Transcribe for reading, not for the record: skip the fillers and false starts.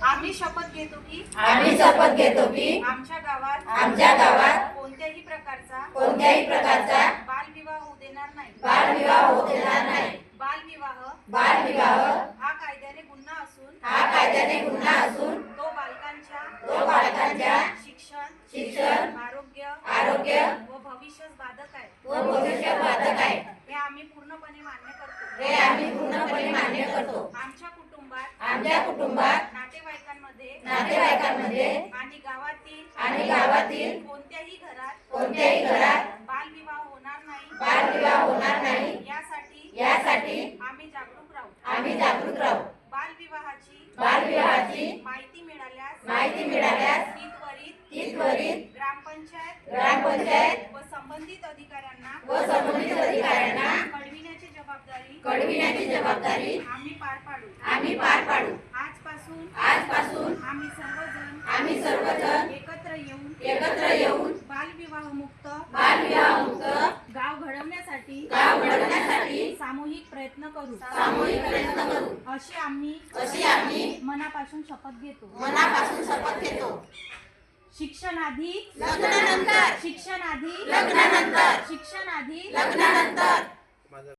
आम्ही शपथ घेतो की आमच्या गावात कोणत्याही प्रकारचा बालविवाह होऊ देणार नाही. बालविवाह हा कायद्याने गुन्हा असून तो बालकांच्या शिक्षण आरोग्य व भविष्यास बाधक आहे. हे आम्ही पूर्णपणे मान्य करतो. आमच्या कुटुंबात नातेवाईकांमध्ये आणि गावातील कोणत्याही घरात बालविवाह होणार नाही. यासाठी आम्ही जागरूक राहू. बालविवाहाची माहिती मिळाल्यास त्वरित ग्रामपंचायत व संबंधित अधिकाऱ्यांना कळविण्याची जबाबदारी आम्ही पार पाडू. आजपासून आम्ही सर्वजण एकत्र येऊन बालविवाह मुक्त गाव घडवण्यासाठी सामूहिक प्रयत्न करू. अशी आम्ही मनापासून शपथ घेतो. शिक्षण आधी लग्नानंतर